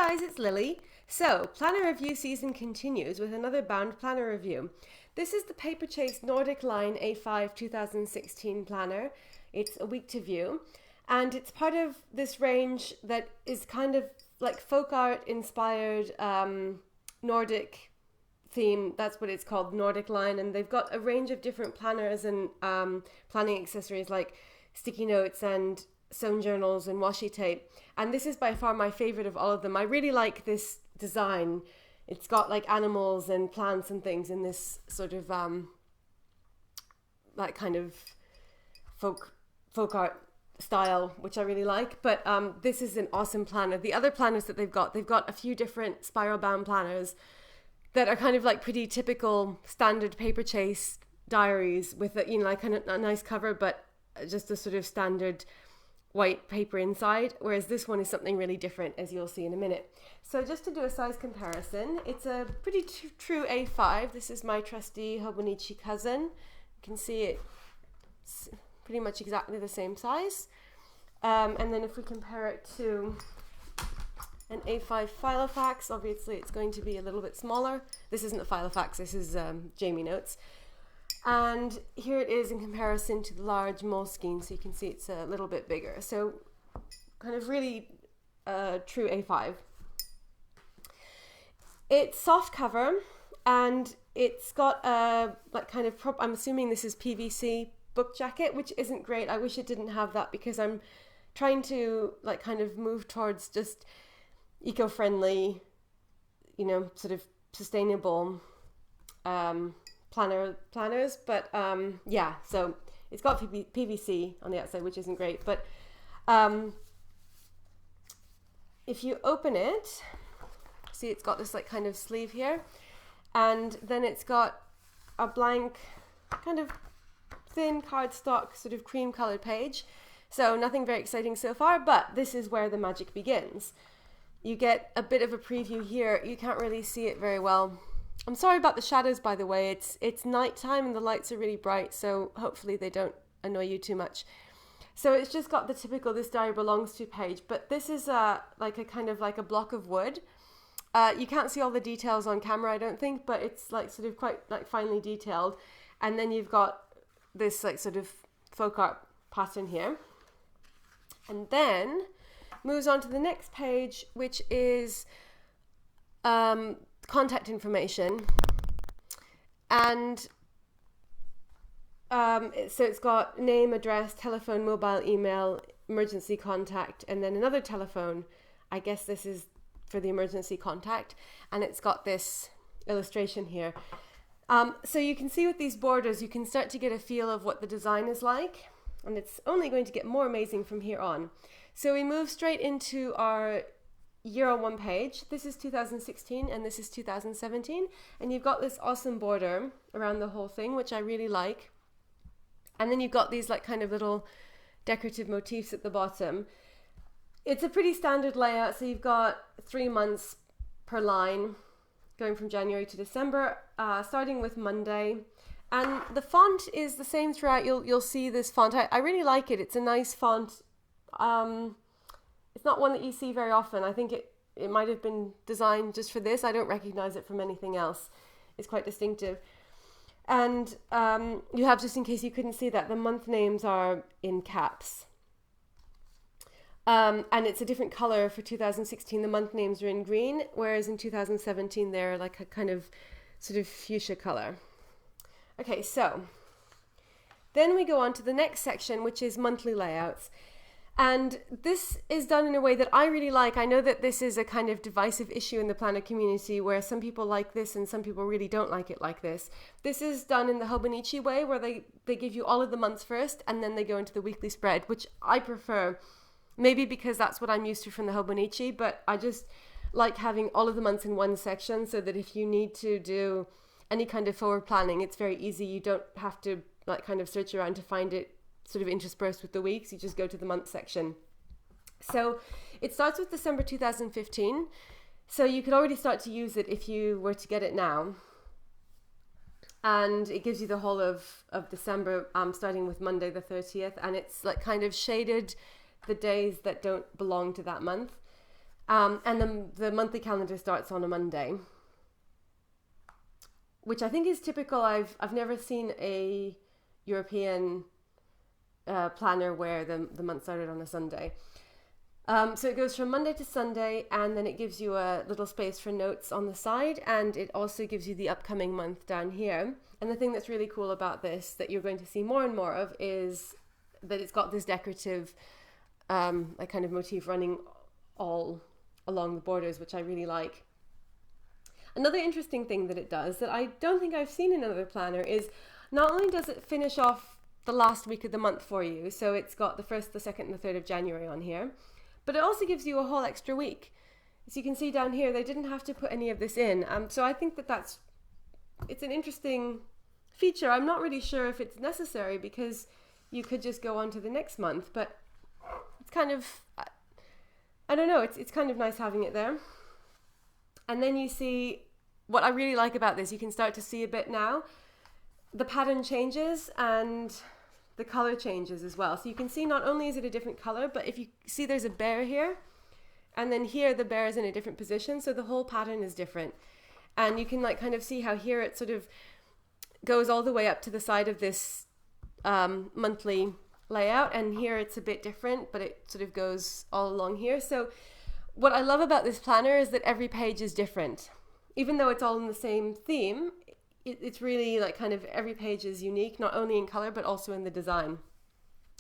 guys, it's Lily. So, planner review season continues with another bound planner review. This is the Paperchase Nordic line A5 2016 planner. It's a week to view, and it's part of this range that is kind of like folk art inspired Nordic theme. That's what it's called, Nordic line, and they've got a range of different planners and planning accessories like sticky notes and sewn journals and washi tape, and this is by far my favorite of all of them. I really like this design. It's got like animals and plants and things in this sort of like kind of folk art style, which I really like. But this is an awesome planner. The other planners that they've got a few different spiral bound planners that are kind of like pretty typical standard Paperchase diaries with a, you know, like kind of a nice cover, but just a sort of standard white paper inside, whereas this one is something really different, as you'll see in a minute. So just to do a size comparison, it's a pretty true A5. This is my trusty Hobonichi cousin. You can see it's pretty much exactly the same size. And then if we compare it to an A5 Filofax, obviously it's going to be a little bit smaller. This isn't a Filofax, this is Jamie Notes. And here it is in comparison to the large Moleskine, so you can see it's a little bit bigger. So kind of really true A5. It's soft cover, and it's got a like kind of I'm assuming this is PVC book jacket, which isn't great. I wish it didn't have that, because I'm trying to like kind of move towards just eco-friendly, you know, sort of sustainable planners, but yeah, so it's got PVC on the outside, which isn't great, but if you open it, see it's got this like kind of sleeve here, and then it's got a blank kind of thin cardstock sort of cream colored page, so nothing very exciting so far, but this is where the magic begins. You get a bit of a preview here. You can't really see it very well. I'm sorry about the shadows, by the way. It's nighttime and the lights are really bright, so hopefully they don't annoy you too much. So it's just got the typical "this diary belongs to" page, but this is like a kind of like a block of wood. You can't see all the details on camera, I don't think, but it's like sort of quite like finely detailed. And then you've got this like sort of folk art pattern here. And then moves on to the next page, which is contact information, and so it's got name, address, telephone, mobile, email, emergency contact, and then another telephone. I guess this is for the emergency contact, and it's got this illustration here. So you can see with these borders, you can start to get a feel of what the design is like, and it's only going to get more amazing from here on. So we move straight into our year on one page. This is 2016 and this is 2017, and you've got this awesome border around the whole thing, which I really like. And then you've got these like kind of little decorative motifs at the bottom. It's a pretty standard layout, so you've got 3 months per line going from January to December, starting with Monday. And the font is the same throughout. You'll see this font. I really like it. It's a nice font. It's not one that you see very often. I think it might have been designed just for this. I don't recognize it from anything else. It's quite distinctive. And you have, just in case you couldn't see that, the month names are in caps. And it's a different color for 2016. The month names are in green, whereas in 2017 they're like a kind of sort of fuchsia color. Okay, so then we go on to the next section, which is monthly layouts. And this is done in a way that I really like. I know that this is a kind of divisive issue in the planner community, where some people like this and some people really don't like it like this. This is done in the Hobonichi way, where they give you all of the months first and then they go into the weekly spread, which I prefer. Maybe because that's what I'm used to from the Hobonichi, but I just like having all of the months in one section, so that if you need to do any kind of forward planning, it's very easy. You don't have to like kind of search around to find it sort of interspersed with the weeks. You just go to the month section. So it starts with December 2015. So you could already start to use it if you were to get it now. And it gives you the whole of December, starting with Monday the 30th. And it's like kind of shaded the days that don't belong to that month. And the monthly calendar starts on a Monday, which I think is typical. I've never seen a European planner where the month started on a Sunday. So it goes from Monday to Sunday, and then it gives you a little space for notes on the side, and it also gives you the upcoming month down here. And the thing that's really cool about this, that you're going to see more and more of, is that it's got this decorative like kind of motif running all along the borders, which I really like. Another interesting thing that it does that I don't think I've seen in another planner is not only does it finish off the last week of the month for you, so it's got the 1st, the 2nd, and the 3rd of January on here, but it also gives you a whole extra week. As you can see down here, they didn't have to put any of this in. So I think it's an interesting feature. I'm not really sure if it's necessary because you could just go on to the next month, but it's kind of, I don't know, it's kind of nice having it there. And then you see, what I really like about this, you can start to see a bit now, the pattern changes and the color changes as well. So you can see not only is it a different color, but if you see there's a bear here, and then here the bear is in a different position, so the whole pattern is different. And you can like kind of see how here it sort of goes all the way up to the side of this monthly layout, and here it's a bit different, but it sort of goes all along here. So what I love about this planner is that every page is different. Even though it's all in the same theme, it's really like kind of every page is unique, not only in color, but also in the design.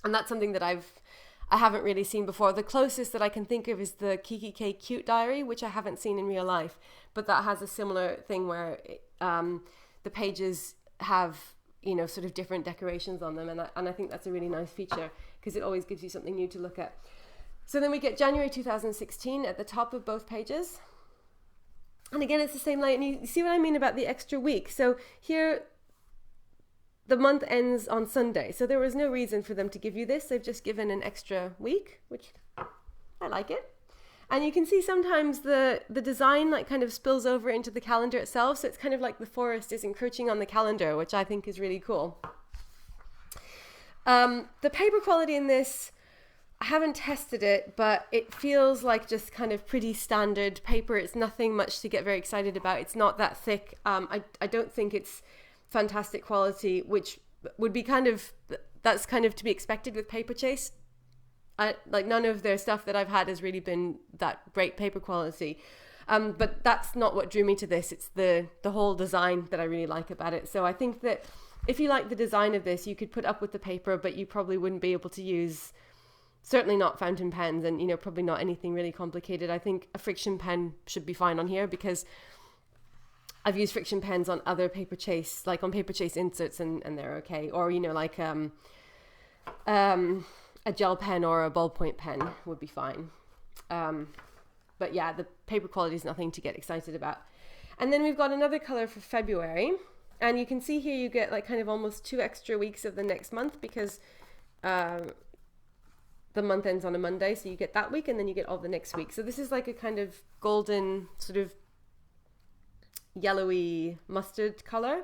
And that's something that I haven't really seen before. The closest that I can think of is the Kiki K Cute Diary, which I haven't seen in real life, but that has a similar thing where the pages have, you know, sort of different decorations on them. And I think that's a really nice feature because it always gives you something new to look at. So then we get January 2016 at the top of both pages. And again, it's the same layout. And you see what I mean about the extra week. So here, the month ends on Sunday. So there was no reason for them to give you this. They've just given an extra week, which I like it. And you can see sometimes the design like kind of spills over into the calendar itself. So it's kind of like the forest is encroaching on the calendar, which I think is really cool. The paper quality in this, I haven't tested it, but it feels like just kind of pretty standard paper. It's nothing much to get very excited about. It's not that thick. I don't think it's fantastic quality, which would be that's kind of to be expected with Paperchase. Like none of their stuff that I've had has really been that great paper quality. But that's not what drew me to this. It's the whole design that I really like about it. So I think that if you like the design of this, you could put up with the paper, but you probably wouldn't be able to use, certainly not fountain pens, and, you know, probably not anything really complicated. I think a friction pen should be fine on here because I've used friction pens on other Paperchase, like on Paperchase inserts, and they're okay. Or, you know, like a gel pen or a ballpoint pen would be fine. But yeah, the paper quality is nothing to get excited about. And then we've got another color for February. And you can see here you get like kind of almost 2 extra weeks of the next month because the month ends on a Monday, so you get that week and then you get all the next week. So this is like a kind of golden sort of yellowy mustard color,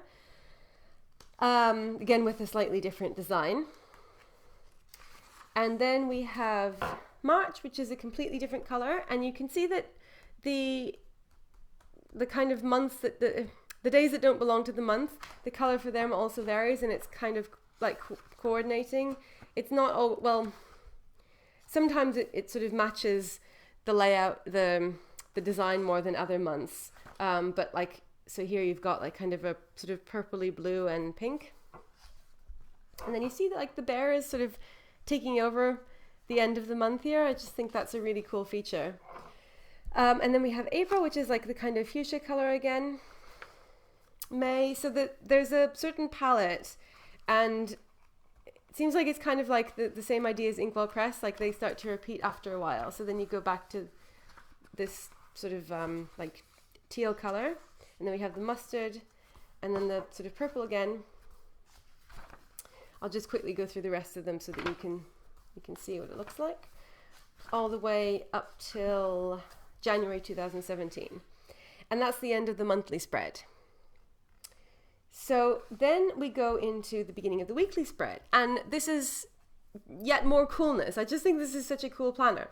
again with a slightly different design. And then we have March, which is a completely different color, and you can see that the kind of months that the days that don't belong to the month, the color for them also varies, and it's kind of like coordinating. It's not all, well, sometimes it sort of matches the layout, the design more than other months. But like, so here you've got like kind of a sort of purpley blue and pink. And then you see that like the bear is sort of taking over the end of the month here. I just think that's a really cool feature. And then we have April, which is like the kind of fuchsia color again. May, so that there's a certain palette, and it seems like it's kind of like the same idea as Inkwell Crest, like they start to repeat after a while. So then you go back to this sort of like teal color, and then we have the mustard, and then the sort of purple again. I'll just quickly go through the rest of them so that you can see what it looks like, all the way up till January 2017. And that's the end of the monthly spread. So then we go into the beginning of the weekly spread, and this is yet more coolness. I just think this is such a cool planner.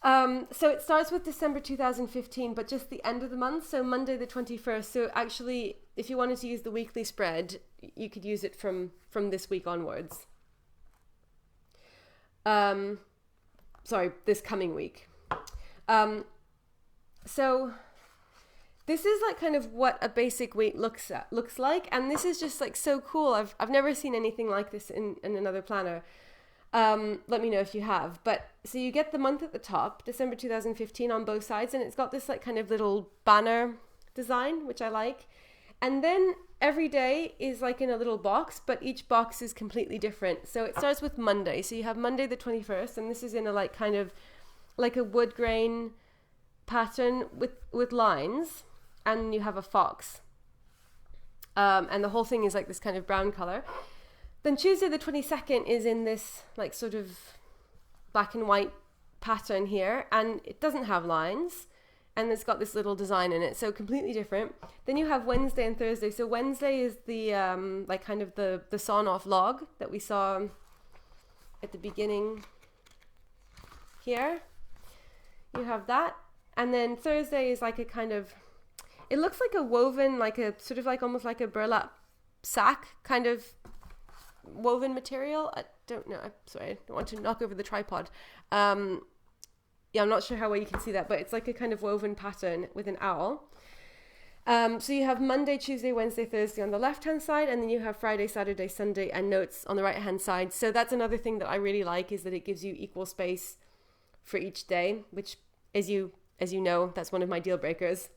So it starts with December 2015, but just the end of the month. So Monday the 21st. So actually, if you wanted to use the weekly spread, you could use it from this week onwards. Sorry, this coming week. So this is like kind of what a basic week looks like, and this is just like so cool. I've never seen anything like this in another planner. Let me know if you have. But so you get the month at the top, December 2015 on both sides, and it's got this like kind of little banner design, which I like. And then every day is like in a little box, but each box is completely different. So it starts with Monday. So you have Monday the 21st, and this is in a like kind of like a wood grain pattern with lines, and you have a fox. And the whole thing is like this kind of brown color. Then Tuesday the 22nd is in this like sort of black and white pattern here, and it doesn't have lines, and it's got this little design in it, so completely different. Then you have Wednesday and Thursday. So Wednesday is the like kind of the sawn off log that we saw at the beginning here. You have that. And then Thursday is like a kind of, it looks like a woven, like a sort of like almost like a burlap sack kind of woven material. I don't know. I'm sorry, I don't want to knock over the tripod. Yeah, I'm not sure how well you can see that, but it's like a kind of woven pattern with an owl. So you have Monday, Tuesday, Wednesday, Thursday on the left-hand side, and then you have Friday, Saturday, Sunday, and notes on the right-hand side. So that's another thing that I really like, is that it gives you equal space for each day, which, as you know, that's one of my deal breakers.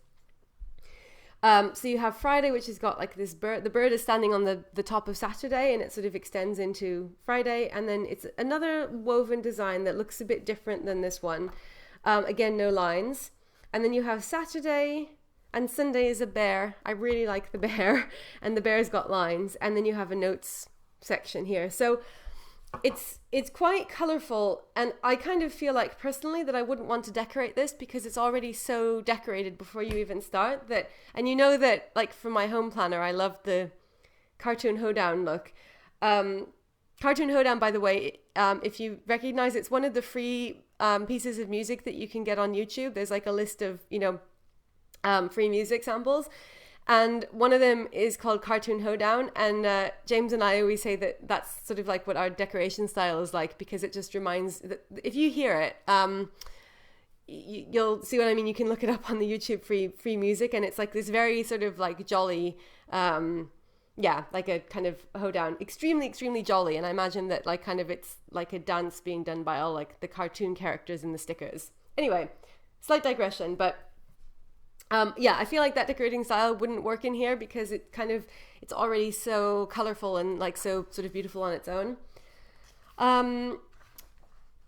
So you have Friday, which has got like this bird. The bird is standing on the top of Saturday, and it sort of extends into Friday. And then it's another woven design that looks a bit different than this one. Again, no lines. And then you have Saturday, and Sunday is a bear. I really like the bear, and the bear's got lines. And then you have a notes section here. So it's quite colorful, and I kind of feel like personally that I wouldn't want to decorate this because it's already so decorated before you even start that. And you know that, like, for my home planner, I love the cartoon hoedown look. Cartoon hoedown, by the way, if you recognize, it's one of the free pieces of music that you can get on YouTube. There's like a list of free music samples. And one of them is called Cartoon Hoedown. And James and I always say that that's sort of like what our decoration style is like, because it just reminds that if you hear it, you'll see what I mean. You can look it up on the YouTube free music. And it's like this very sort of like jolly, like a kind of hoedown, extremely, extremely jolly. And I imagine that like kind of it's like a dance being done by all like the cartoon characters in the stickers. Anyway, slight digression, but I feel like that decorating style wouldn't work in here because it's already so colorful and like so sort of beautiful on its own. And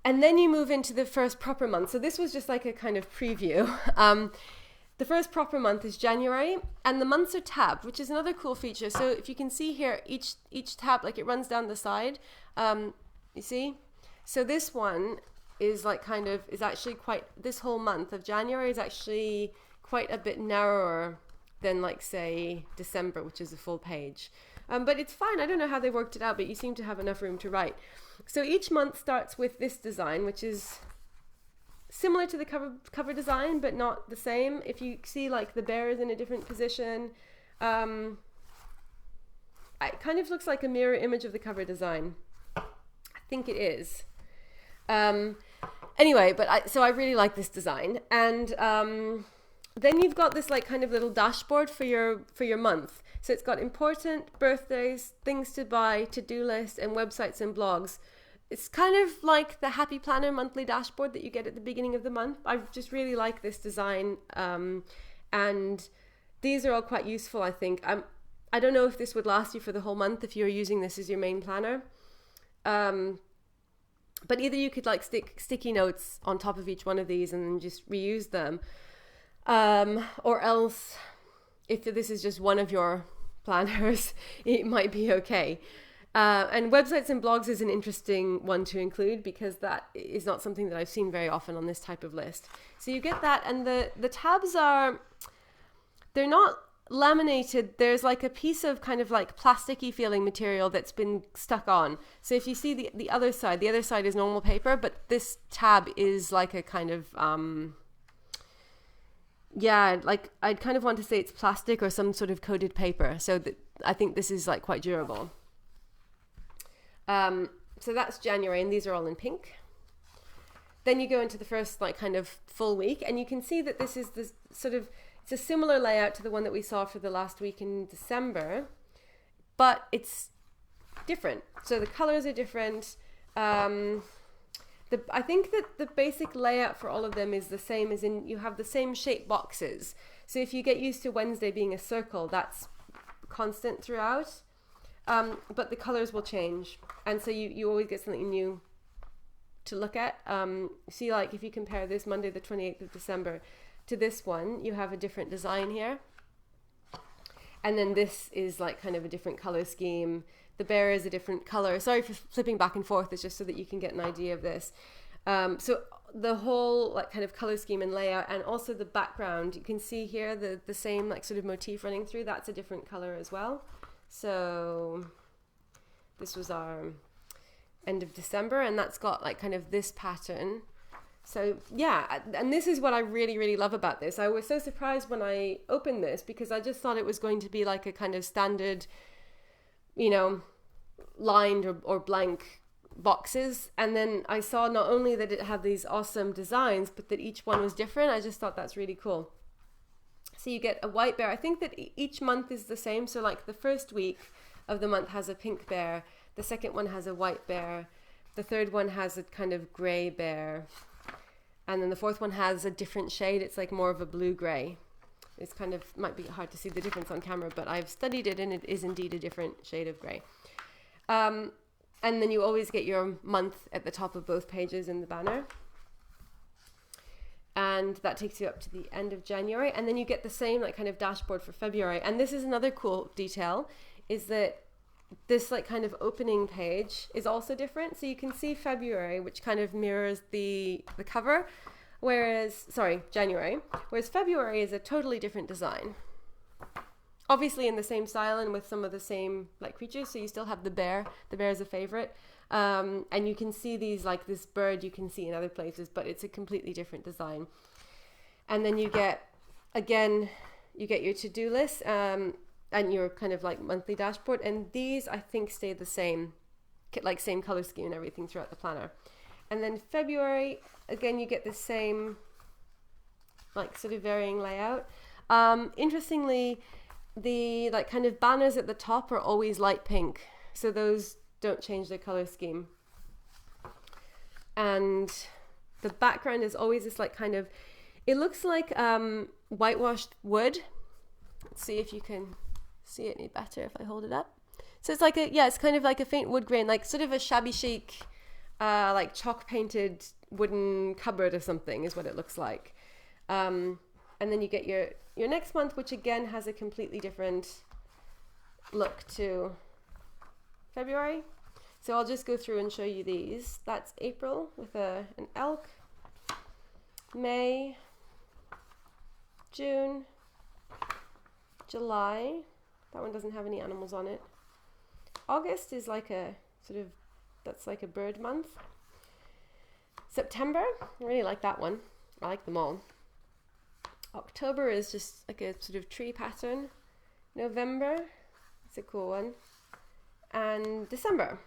then you move into the first proper month. So this was just like a kind of preview. The first proper month is January, and the months are tabbed, which is another cool feature. So if you can see here, each tab, like it runs down the side, you see? So this one is like is actually quite, this whole month of January is actually quite a bit narrower than like say December, which is a full page. But it's fine. I don't know how they worked it out, but you seem to have enough room to write. So each month starts with this design, which is similar to the cover design, but not the same. If you see like the bear is in a different position, it kind of looks like a mirror image of the cover design. I think it is. Anyway, so I really like this design. And then you've got this like kind of little dashboard for your month. So it's got important, birthdays, things to buy, to-do list, and websites and blogs. It's kind of like the Happy Planner monthly dashboard that you get at the beginning of the month. I just really like this design. And these are all quite useful, I think. I don't know if this would last you for the whole month if you're using this as your main planner. But either you could like stick sticky notes on top of each one of these and then just reuse them. Or else, if this is just one of your planners, it might be okay. And websites and blogs is an interesting one to include because that is not something that I've seen very often on this type of list. So you get that, and the tabs they're not laminated, there's like a piece of kind of like plasticky feeling material that's been stuck on. So if you see the other side is normal paper, but this tab is like a kind of yeah, like I'd kind of want to say it's plastic or some sort of coated paper. So I think this is like quite durable. So that's January, and these are all in pink. Then you go into the first like kind of full week, and you can see that this is this sort of, it's a similar layout to the one that we saw for the last week in December, but it's different. So the colors are different. I think that the basic layout for all of them is the same, as in you have the same shape boxes. So if you get used to Wednesday being a circle, that's constant throughout. But the colors will change. And so you always get something new to look at. See, like if you compare this Monday, the 28th of December to this one, you have a different design here. And then this is like kind of a different color scheme. The bear is a different color. Sorry for flipping back and forth. It's just so that you can get an idea of this. So the whole like kind of color scheme and layout, and also the background, you can see here the same like sort of motif running through. That's a different color as well. So this was our end of December, and that's got like kind of this pattern. So yeah, and this is what I really, really love about this. I was so surprised when I opened this, because I just thought it was going to be like a kind of standard, you know, lined or blank boxes. And then I saw not only that it had these awesome designs, but that each one was different. I just thought that's really cool. So you get a white bear. I think that each month is the same. So like the first week of the month has a pink bear. The second one has a white bear. The third one has a kind of gray bear. And then the fourth one has a different shade. It's like more of a blue-gray. It's kind of, might be hard to see the difference on camera, but I've studied it, and it is indeed a different shade of gray. And then you always get your month at the top of both pages in the banner. And that takes you up to the end of January. And then you get the same like kind of dashboard for February. And this is another cool detail, is that this like kind of opening page is also different. So you can see February, which kind of mirrors the cover, January, whereas February is a totally different design. Obviously in the same style and with some of the same like creatures. So you still have the bear. The bear is a favorite. And you can see these, like this bird you can see in other places, but it's a completely different design. And then you get, again, you get your to-do list, and your kind of like monthly dashboard. And these I think stay the same, like same color scheme and everything throughout the planner. And then February, again, you get the same like sort of varying layout. Interestingly, the like kind of banners at the top are always light pink. So those don't change their color scheme. And the background is always this like kind of, it looks like whitewashed wood. Let's see if you can see it any better if I hold it up. So it's like it's kind of like a faint wood grain, like sort of a shabby chic, like chalk painted wooden cupboard or something is what it looks like. And then you get your next month, which again has a completely different look to February. So I'll just go through and show you these. That's April with an elk, May, June, July. That one doesn't have any animals on it. August is like a sort of, that's like a bird month. September, I really like that one. I like them all. October is just like a sort of tree pattern. November, it's a cool one. And December.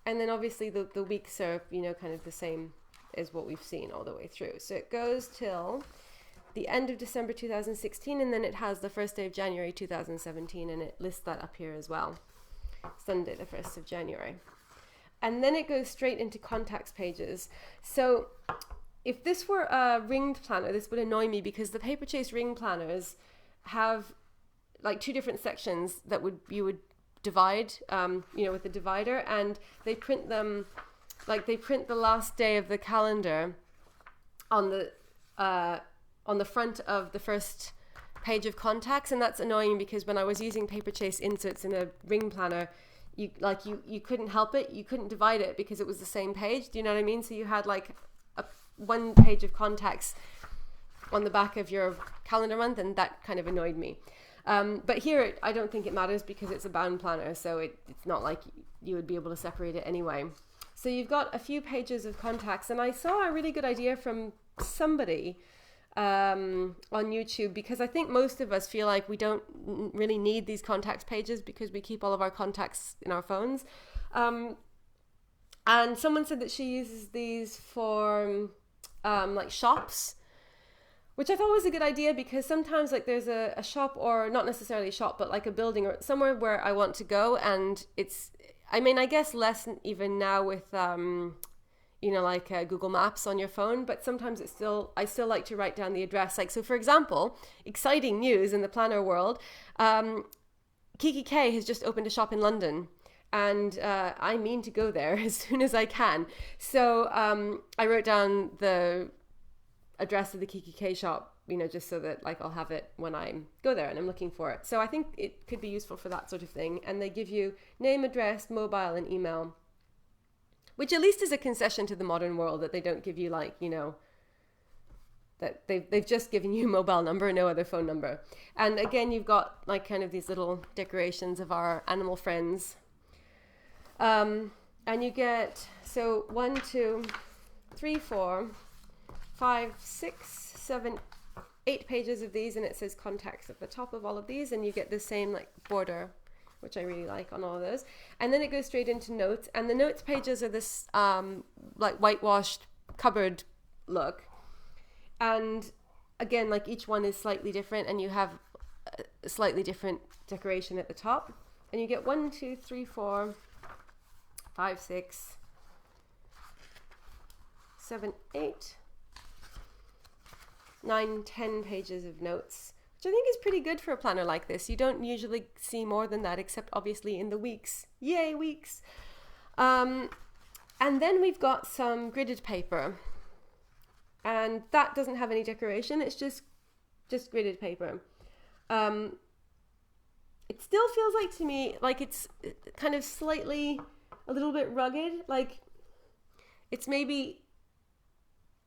And then obviously the weeks are, you know, kind of the same as what we've seen all the way through. So it goes till the end of December 2016, and then it has the first day of January 2017, and it lists that up here as well. Sunday, the 1st of January. And then it goes straight into contacts pages. So if this were a ringed planner, this would annoy me, because the Paperchase ring planners have like two different sections that you would divide, you know, with the divider, and they print them, like they print the last day of the calendar on the front of the first page of contacts. And that's annoying, because when I was using Paperchase inserts in a ring planner, you couldn't help it. You couldn't divide it because it was the same page. Do you know what I mean? So you had like one page of contacts on the back of your calendar month, and that kind of annoyed me. But here, I don't think it matters because it's a bound planner, so it's not like you would be able to separate it anyway. So you've got a few pages of contacts, and I saw a really good idea from somebody on YouTube, because I think most of us feel like we don't really need these contacts pages because we keep all of our contacts in our phones. And someone said that she uses these for like shops, which I thought was a good idea, because sometimes like there's a shop, or not necessarily a shop, but like a building or somewhere where I want to go, and it's, I mean, I guess less even now with you know, like Google Maps on your phone, but sometimes I still like to write down the address. Like, so for example, exciting news in the planner world, Kiki K has just opened a shop in London, and I mean to go there as soon as I can. So I wrote down the address of the Kiki K shop, you know, just so that like I'll have it when I go there and I'm looking for it. So I think it could be useful for that sort of thing. And they give you name, address, mobile, and email, which at least is a concession to the modern world, that they don't give you like, you know, that they've just given you mobile number, no other phone number. And again, you've got like kind of these little decorations of our animal friends. And you get, so 1, 2, 3, 4, 5, 6, 7, 8 pages of these, and it says contacts at the top of all of these, and you get the same like border, which I really like on all of those. And then it goes straight into notes, and the notes pages are this like whitewashed cupboard look. And again, like each one is slightly different, and you have a slightly different decoration at the top. And you get 1, 2, 3, 4, 5, 6, 7, 8, 9, 10 pages of notes, which I think is pretty good for a planner like this. You don't usually see more than that, except obviously in the weeks. Yay, weeks! And then we've got some gridded paper, and that doesn't have any decoration. It's just gridded paper. It still feels like to me like it's kind of slightly a little bit rugged. Like it's maybe,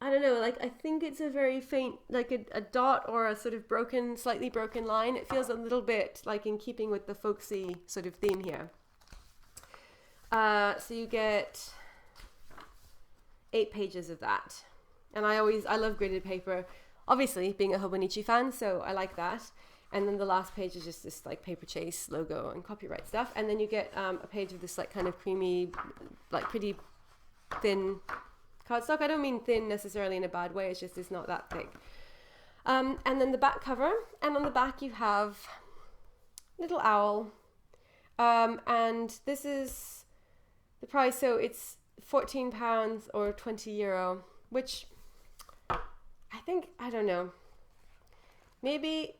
I don't know, like I think it's a very faint, like a dot or a sort of broken, slightly broken line. It feels a little bit like in keeping with the folksy sort of theme here. So you get 8 pages of that. And I love gridded paper, obviously being a Hobonichi fan, so I like that. And then the last page is just this like Paperchase logo and copyright stuff. And then you get a page of this like kind of creamy, like pretty thin cardstock. I don't mean thin necessarily in a bad way, it's just it's not that thick. And then the back cover, and on the back you have little owl. And this is the price, so it's £14 or €20, which I think, I don't know, maybe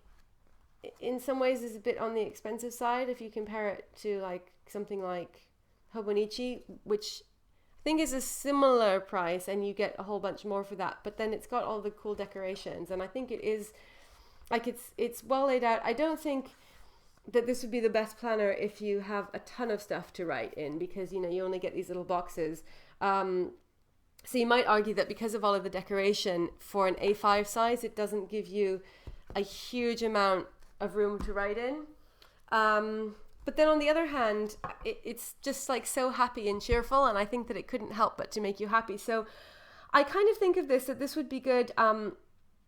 in some ways is a bit on the expensive side if you compare it to like something like Hobonichi, which I think is a similar price, and you get a whole bunch more for that, but then it's got all the cool decorations, and I think it is like it's well laid out. I don't think that this would be the best planner if you have a ton of stuff to write in, because you know you only get these little boxes. So you might argue that because of all of the decoration for an A5 size, it doesn't give you a huge amount of room to write in. But then on the other hand, it's just like so happy and cheerful, and I think that it couldn't help but to make you happy. So I kind of think of this, that this would be good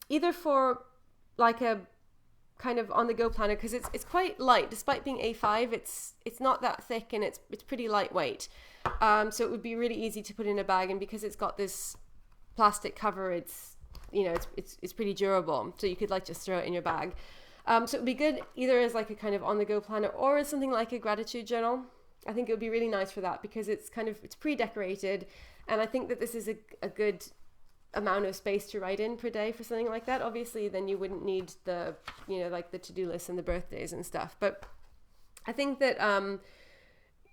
either for like a kind of on-the-go planner, because it's quite light. Despite being A5, it's not that thick, and it's pretty lightweight. So it would be really easy to put in a bag, and because it's got this plastic cover, it's, you know, it's pretty durable. So you could like just throw it in your bag. So it would be good either as like a kind of on-the-go planner or as something like a gratitude journal. I think it would be really nice for that, because it's pre-decorated, and I think that this is a good amount of space to write in per day for something like that. Obviously, then you wouldn't need the, you know, like the to-do list and the birthdays and stuff. But I think that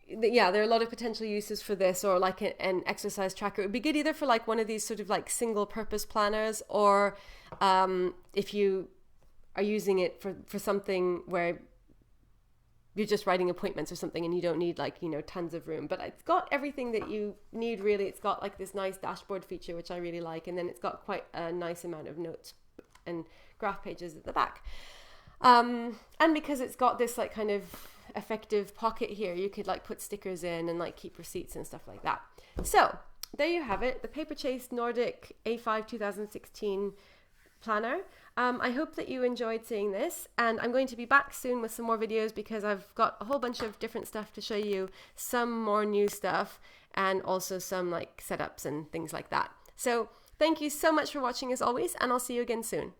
yeah, there are a lot of potential uses for this, or like an exercise tracker. It would be good either for like one of these sort of like single purpose planners, or if you are using it for something where you're just writing appointments or something and you don't need like, you know, tons of room. But it's got everything that you need, really. It's got like this nice dashboard feature, which I really like, and then it's got quite a nice amount of notes and graph pages at the back. And because it's got this like kind of effective pocket here, you could like put stickers in and like keep receipts and stuff like that. So there you have it, the Paperchase Nordic A5 2016 planner. I hope that you enjoyed seeing this, and I'm going to be back soon with some more videos because I've got a whole bunch of different stuff to show you, some more new stuff and also some like setups and things like that. So thank you so much for watching as always, and I'll see you again soon.